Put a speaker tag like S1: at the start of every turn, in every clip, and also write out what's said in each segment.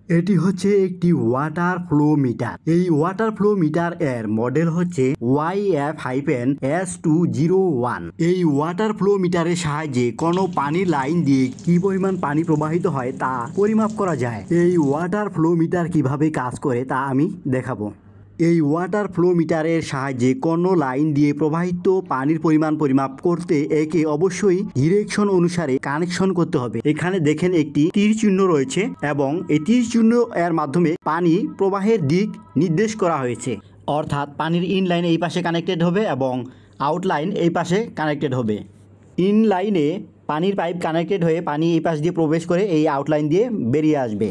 S1: এটি হচ্ছে একটি ওয়াটার ফ্লো মিটার। এই ওয়াটার ফ্লো মিটার এর মডেল হচ্ছে YF-S201। এই ওয়াটার ফ্লো মিটারের সাহায্যে কোনো পানির লাইন দিয়ে কি পরিমাণ পানি প্রবাহিত হয় তা পরিমাপ করা যায়। এই ওয়াটার ফ্লো মিটার কিভাবে কাজ করে তা আমি দেখাবো। এই ওয়াটার ফ্লো মিটারের সাহায্যে কোনো লাইন দিয়ে প্রবাহিত পানির পরিমাণ পরিমাপ করতে একে অবশ্যই ডিরেকশন অনুসারে কানেকশন করতে হবে। এখানে দেখেন একটি তীর চিহ্ন রয়েছে এবং এই তীর চিহ্ন এর মাধ্যমে পানি প্রবাহের দিক নির্দেশ করা হয়েছে। অর্থাৎ পানির ইন লাইন এই পাশে কানেক্টেড হবে এবং আউট লাইন এই পাশে কানেক্টেড হবে। ইন লাইনে পানির পাইপ কানেক্টেড হয়ে পানি এই পাশ দিয়ে প্রবেশ করে এই আউটলাইন দিয়ে বেরিয়ে আসবে।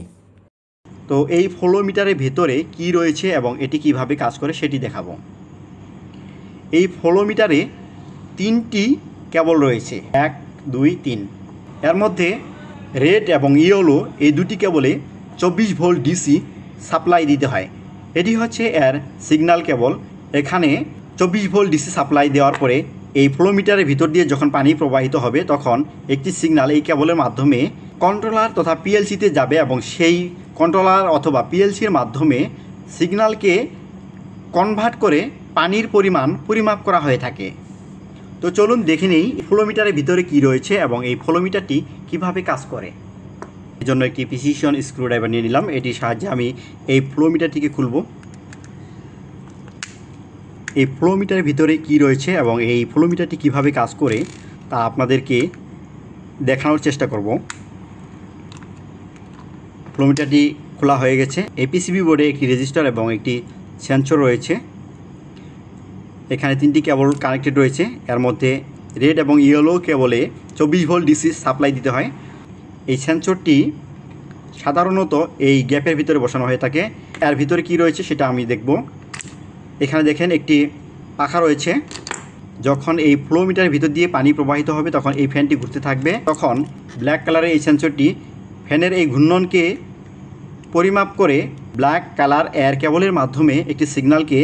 S1: তো এই ফ্লো মিটারের ভেতরে কি রয়েছে এবং এটি কিভাবে কাজ করে সেটি দেখাবো। এই ফ্লো মিটারে 3টি কেবল রয়েছে, 1, 2, 3। এর মধ্যে রেড এবং ইয়েলো এই দুটি কেবলে 24 ভোল্ট ডিসি সাপ্লাই দিতে হয়। এটি হচ্ছে এর সিগন্যাল কেবল। এখানে 24 ভোল্ট ডিসি সাপ্লাই দেওয়ার পরে এই ফ্লো মিটারের ভিতর দিয়ে যখন পানি প্রবাহিত হবে তখন একটি সিগন্যাল এই কেবলের মাধ্যমে কন্ট্রোলার তথা পিএলসিতে যাবে এবং সেই কন্ট্রোলার অথবা পিএলসির মাধ্যমে সিগন্যালকে কনভার্ট করে পানির পরিমাণ পরিমাপ করা হয়ে থাকে। তো চলুন দেখে নেই ফ্লো মিটারের ভিতরে কি রয়েছে এবং এই ফ্লো মিটারটি কীভাবে কাজ করে। এই জন্য একটি প্রিসিশন স্ক্রুড্রাইভার নিয়ে নিলাম। এটির সাহায্যে আমি এই ফ্লো মিটারটিকে খুলব। এই ফ্লো মিটারের ভিতরে কি রয়েছে এবং এই ফ্লো মিটারটি কীভাবে কাজ করে তা আপনাদেরকে দেখানোর চেষ্টা করব। ফ্লো মিটারটি খোলা হয়ে গেছে। এই পিসিবি বোর্ডে একটি রেজিস্টার এবং একটি সেন্সর রয়েছে। এখানে 3টি কেবল কানেক্টেড রয়েছে। এর মধ্যে রেড এবং ইয়েলো কেবলে 24 ভোল্ট ডিসি সাপ্লাই দিতে হয়। এই সেন্সরটি সাধারণত এই গ্যাপের ভিতরে বসানো হয়ে থাকে। এর ভিতরে কি রয়েছে সেটা আমি দেখব। এখানে দেখেন একটি পাখা রয়েছে। যখন এই ফ্লো মিটারের ভিতর দিয়ে পানি প্রবাহিত হবে তখন এই ফ্যানটি ঘুরতে থাকবে। তখন ব্ল্যাক কালারের এই সেন্সরটি ফ্যানের এই ঘূর্ণনকে পরিমাপ করে ব্ল্যাক কালার এয়ার কেবলের মাধ্যমে একটি সিগন্যালকে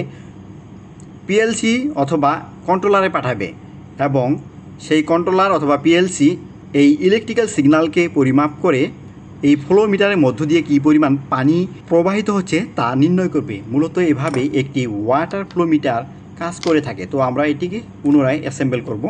S1: পিএলসি অথবা কন্ট্রোলারে পাঠাবে এবং সেই কন্ট্রোলার অথবা পিএলসি এই ইলেকট্রিক্যাল সিগন্যালকে পরিমাপ করে এই ফ্লো মিটারের মধ্য দিয়ে কী পরিমাণ পানি প্রবাহিত হচ্ছে তা নির্ণয় করবে। মূলত এভাবেই একটি ওয়াটার ফ্লো মিটার কাজ করে থাকে। তো আমরা এটিকে পুনরায় অ্যাসেম্বল করব।